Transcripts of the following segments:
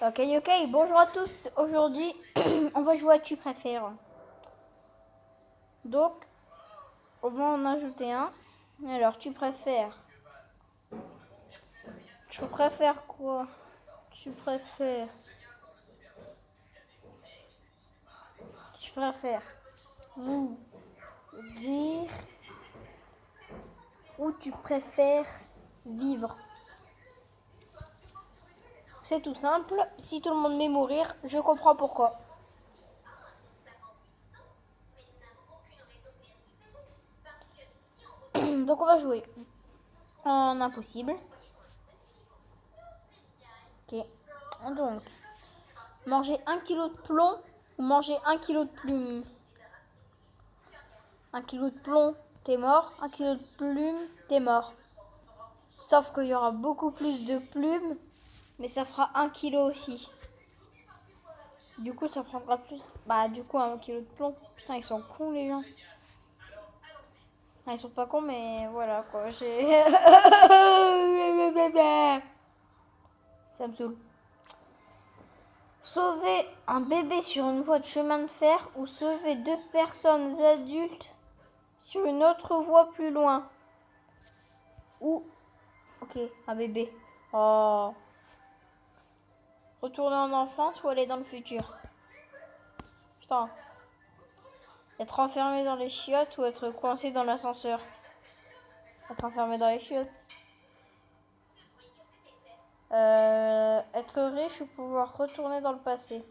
Ok, bonjour à tous. Aujourd'hui, on va jouer à Tu préfères. Donc, on va en ajouter un. Alors, tu préfères quoi? Tu préfères mourir ou tu préfères vivre? C'est tout simple. Si tout le monde met mourir, je comprends pourquoi. Donc, on va jouer en impossible. Ok. Donc, manger 1 kilo de plomb ou manger 1 kilo de plume? 1 kilo de plomb, t'es mort. 1 kilo de plume, t'es mort. Sauf qu'il y aura beaucoup plus de plumes, mais ça fera 1 kilo aussi. Du coup, ça prendra plus. Du coup, 1 kilo de plomb. Putain, ils sont cons, les gens. Enfin, ils sont pas cons, mais voilà, quoi. Ça me saoule. Sauver un bébé sur une voie de chemin de fer ou sauver 2 personnes adultes sur une autre voie plus loin. Ou... Ok, un bébé. Oh. Retourner en enfance ou aller dans le futur? Putain. Être enfermé dans les chiottes ou être coincé dans l'ascenseur? Être enfermé dans les chiottes. Être riche ou pouvoir retourner dans le passé?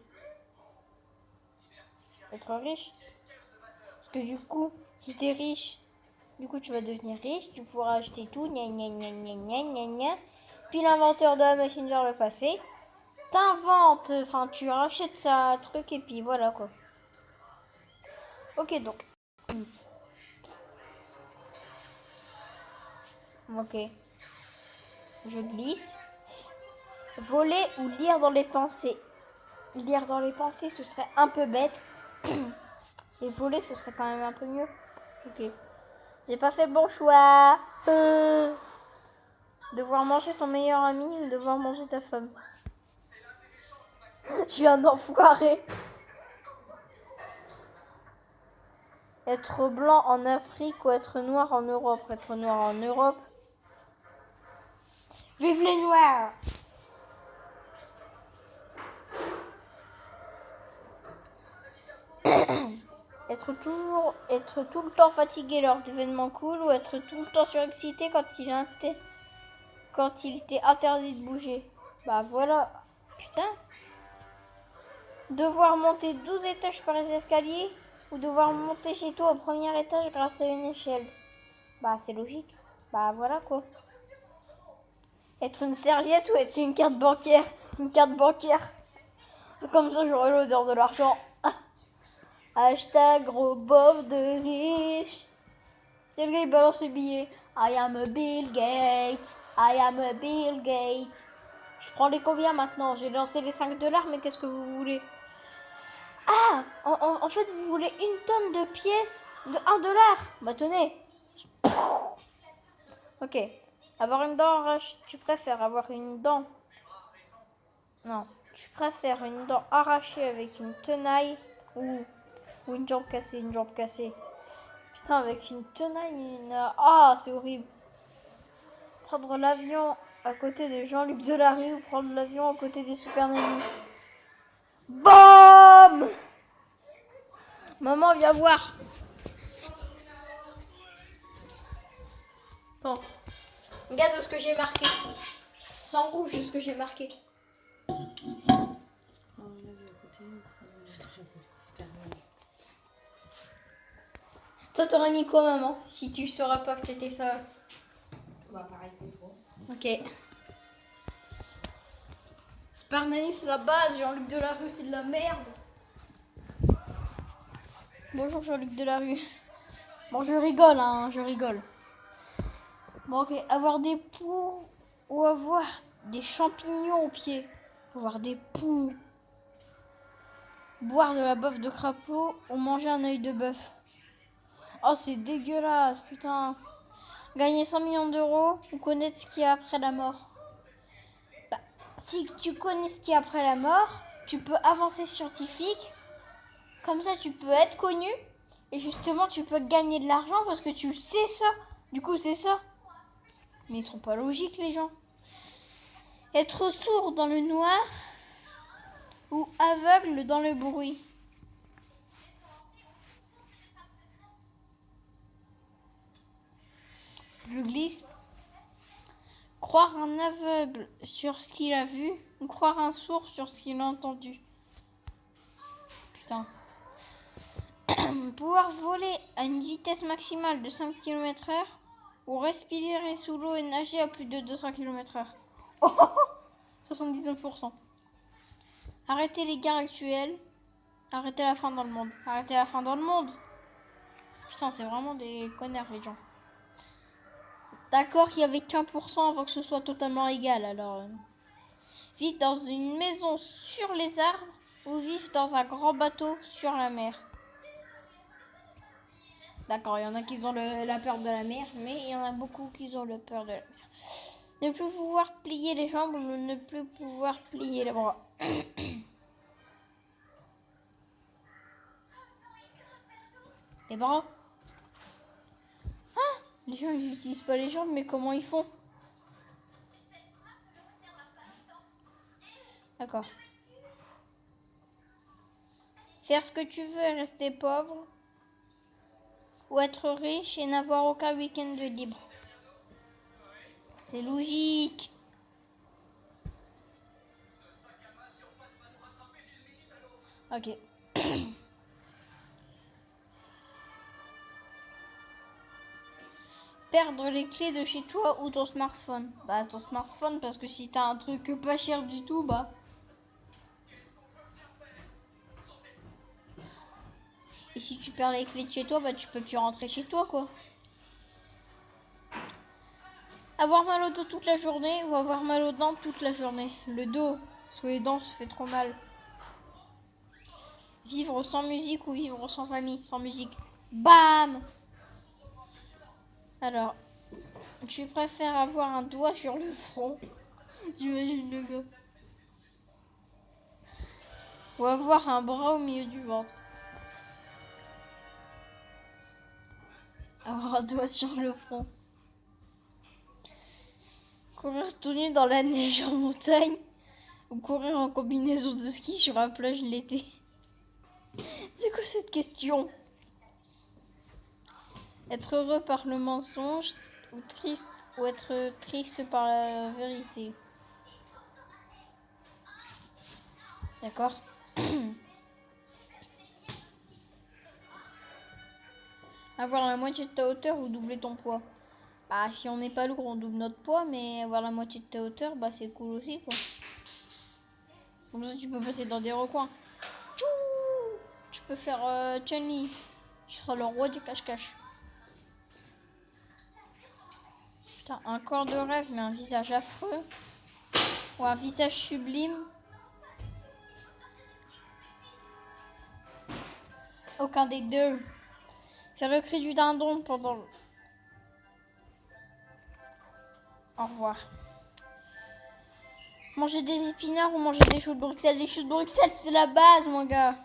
Être riche. Parce que du coup, si t'es riche, du coup tu vas devenir riche, tu pourras acheter tout, gna gna gna gna gna gna gna. Puis l'inventeur de la machine vers le passé t'invente, enfin tu rachètes sa truc et puis voilà quoi. Ok donc. Ok. Je glisse. Voler ou lire dans les pensées? Lire dans les pensées, ce serait un peu bête. Et voler, ce serait quand même un peu mieux. Ok. J'ai pas fait bon choix. Devoir manger ton meilleur ami ou devoir manger ta femme? Je suis un enfoiré. Être blanc en Afrique ou être noir en Europe? Être noir en Europe. Vive les noirs! Être tout le temps fatigué lors d'événements cool ou être tout le temps surexcité quand il était interdit de bouger? Bah voilà. Putain. Devoir monter 12 étages par les escaliers ou devoir monter chez toi au premier étage grâce à une échelle? Bah c'est logique. Bah voilà quoi. Être une serviette ou être une carte bancaire? Une carte bancaire. Comme ça j'aurai l'odeur de l'argent. Hashtag gros bof de riche. C'est le gars il balance le billet. I am a Bill Gates. I am a Bill Gates. Je prends les combien maintenant? J'ai lancé les 5 $, mais qu'est-ce que vous voulez? Ah, en fait, vous voulez une tonne de pièces de 1 $? Bah tenez. Ok. Avoir une dent arrachée. Tu préfères avoir une dent... Non. Tu préfères une dent arrachée avec une tenaille ou une jambe cassée? Une jambe cassée. Putain, avec une tenaille, Ah, c'est horrible. Prendre l'avion à côté de Jean-Luc Delarue ou prendre l'avion à côté des Super Nanny? BAM! Maman, viens voir. Attends. Regarde ce que j'ai marqué. C'est en rouge ce que j'ai marqué. Toi, t'aurais mis quoi, maman? Si tu saurais pas que c'était ça. Bah, pareil que toi. Ok. Super Nanny, c'est la base. Jean-Luc Delarue, c'est de la merde. Bonjour, Jean-Luc Delarue. Bon, je rigole, hein, je rigole. Bon, ok. Avoir des poux ou avoir des champignons aux pieds? Avoir des poux. Boire de la bave de crapaud ou manger un œil de bœuf? Oh, c'est dégueulasse, putain. Gagner 100 millions d'euros ou connaître ce qu'il y a après la mort? si tu connais ce qu'il y a après la mort, tu peux avancer scientifique. Comme ça, tu peux être connu. Et justement, tu peux gagner de l'argent parce que tu sais ça. Du coup, c'est ça. Mais ils sont pas logiques, les gens. Être sourd dans le noir ou aveugle dans le bruit. Je glisse. Croire un aveugle sur ce qu'il a vu ou croire un sourd sur ce qu'il a entendu. Putain. Pouvoir voler à une vitesse maximale de 5 km/h ou respirer sous l'eau et nager à plus de 200 km/h. Oh, 79%. Arrêter les guerres actuelles. Arrêter la faim dans le monde. Arrêter la faim dans le monde. Putain, c'est vraiment des connards, les gens. D'accord qu'il y avait qu'1% avant que ce soit totalement égal, alors... Vivre dans une maison sur les arbres ou vivre dans un grand bateau sur la mer. D'accord, il y en a qui ont la peur de la mer, mais il y en a beaucoup qui ont la peur de la mer. Ne plus pouvoir plier les jambes ou ne plus pouvoir plier les bras. Les bras. Ah, les gens ils n'utilisent pas les jambes, mais comment ils font? D'accord. Faire ce que tu veux et rester pauvre. Ou être riche et n'avoir aucun week-end de libre. C'est logique. Ok. Perdre les clés de chez toi ou ton smartphone. Bah ton smartphone parce que si t'as un truc pas cher du tout, bah... Et si tu perds les clés de chez toi, bah tu peux plus rentrer chez toi quoi. Avoir mal au dos toute la journée ou avoir mal aux dents toute la journée. Le dos, parce que les dents ça fait trop mal. Vivre sans musique ou vivre sans amis, sans musique. Bam! Alors, tu préfères avoir un doigt sur le front. J'imagine le gars. Ou avoir un bras au milieu du ventre. Avoir un doigt sur le front. Courir tout nu dans la neige en montagne. Ou courir en combinaison de ski sur la plage l'été. C'est quoi cette question? Être heureux par le mensonge ou être triste par la vérité. D'accord. Avoir la moitié de ta hauteur ou doubler ton poids. Bah si on n'est pas lourd on double notre poids, mais avoir la moitié de ta hauteur, bah c'est cool aussi quoi. Comme ça tu peux passer dans des recoins. Tchou, tu peux faire Chun-Li. Tu seras le roi du cache-cache. Putain, un corps de rêve mais un visage affreux. Ou un visage sublime. Aucun des deux. Faire le cri du dindon pendant... Au revoir. Manger des épinards ou manger des choux de Bruxelles. Les choux de Bruxelles, c'est la base, mon gars.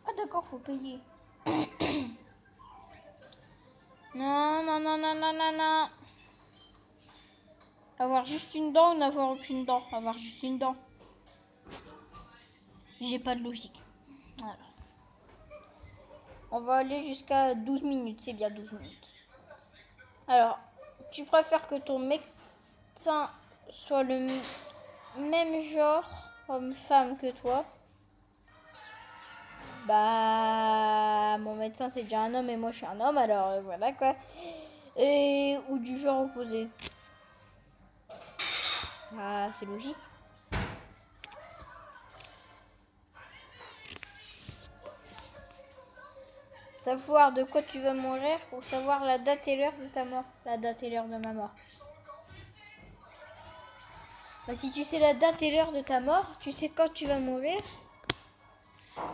Ah d'accord, faut payer. Non, non, non, non, non, non, non. Avoir juste une dent ou n'avoir aucune dent. Avoir juste une dent. J'ai pas de logique. Alors. On va aller jusqu'à 12 minutes. C'est bien 12 minutes. Alors, tu préfères que ton médecin soit le même genre homme-femme que toi? Bah, mon médecin c'est déjà un homme et moi je suis un homme, alors voilà quoi. Et ou du genre opposé. Ah, c'est logique. Savoir de quoi tu vas mourir ou savoir la date et l'heure de ta mort. La date et l'heure de ma mort. Bah, si tu sais la date et l'heure de ta mort, tu sais quand tu vas mourir.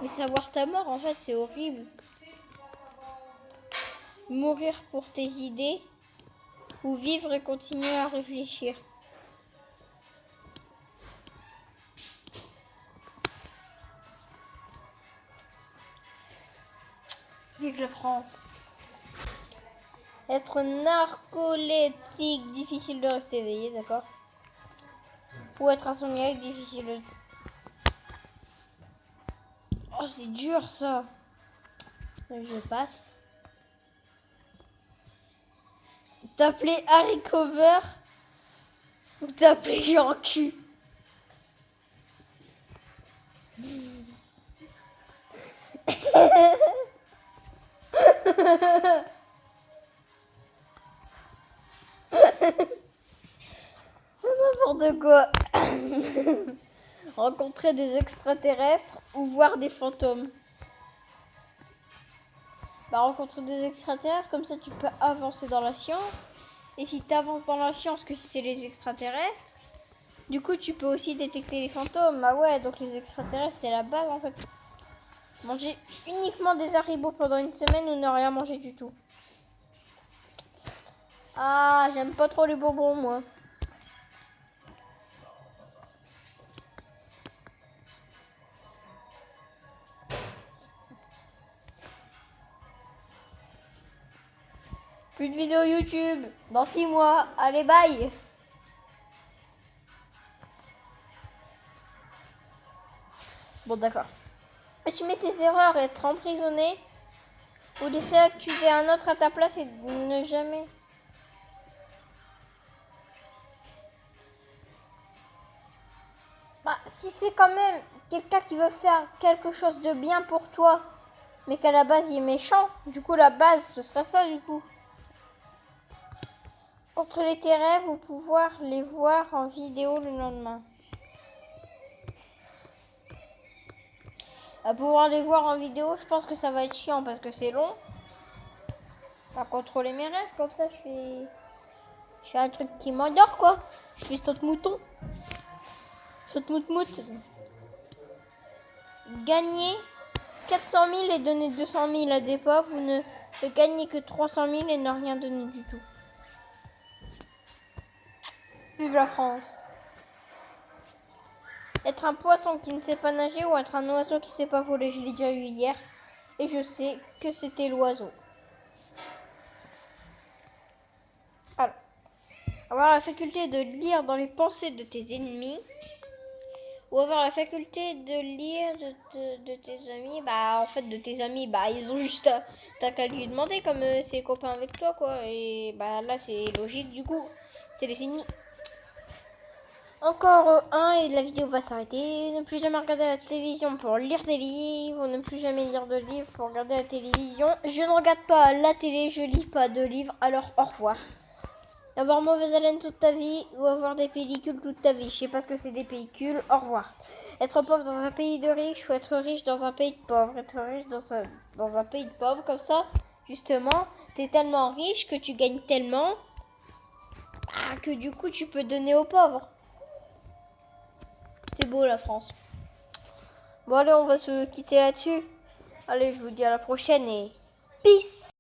Mais savoir ta mort, en fait, c'est horrible. Mourir pour tes idées ou vivre et continuer à réfléchir. Vive la France. Être narcoleptique, difficile de rester éveillé, d'accord. Ou être insomniaque, difficile de... Oh, c'est dur ça. Je passe. T'appeler Harry Cover ou t'appeler Jean Cul. N'importe quoi. Rencontrer des extraterrestres ou voir des fantômes. Bah, rencontrer des extraterrestres, comme ça tu peux avancer dans la science. Et si tu avances dans la science que tu sais les extraterrestres, du coup tu peux aussi détecter les fantômes. Bah ouais, donc les extraterrestres c'est la base en fait. Manger uniquement des haribots pendant une semaine ou ne rien manger du tout. Ah, j'aime pas trop les bonbons moi. Plus de vidéos YouTube dans 6 mois. Allez, bye. Bon, d'accord. Assumer tes erreurs et être emprisonné ou laisser accuser un autre à ta place et ne jamais... Bah, si c'est quand même quelqu'un qui veut faire quelque chose de bien pour toi, mais qu'à la base il est méchant, du coup la base ce serait ça du coup. Contrôler tes rêves ou pouvoir les voir en vidéo le lendemain. À pouvoir les voir en vidéo, je pense que ça va être chiant parce que c'est long. À contrôler mes rêves, comme ça je fais un truc qui m'endort quoi. Je fais saute-mouton. Saute-mout-mout. Gagner 400 000 et donner 200 000 à des pauvres ou ne gagner que 300 000 et ne rien donner du tout. Vive la France. Être un poisson qui ne sait pas nager ou être un oiseau qui ne sait pas voler. Je l'ai déjà eu hier et je sais que c'était l'oiseau. Alors, avoir la faculté de lire dans les pensées de tes ennemis ou avoir la faculté de lire de tes amis. Bah en fait de tes amis, bah ils ont juste t'as qu'à lui demander comme c'est copains avec toi quoi. Et bah là c'est logique du coup, c'est les ennemis. Encore un et la vidéo va s'arrêter. Ne plus jamais regarder la télévision pour lire des livres. Ne plus jamais lire de livres pour regarder la télévision. Je ne regarde pas la télé, je lis pas de livres. Alors au revoir. Avoir mauvaise haleine toute ta vie ou avoir des pellicules toute ta vie. Je sais pas ce que c'est des pellicules. Au revoir. Être pauvre dans un pays de riches ou être riche dans un pays de pauvres. Être riche dans un pays de pauvres. Comme ça, justement, t'es tellement riche que tu gagnes tellement que du coup tu peux donner aux pauvres. C'est beau la France. Bon allez, on va se quitter là-dessus. Allez, je vous dis à la prochaine et peace.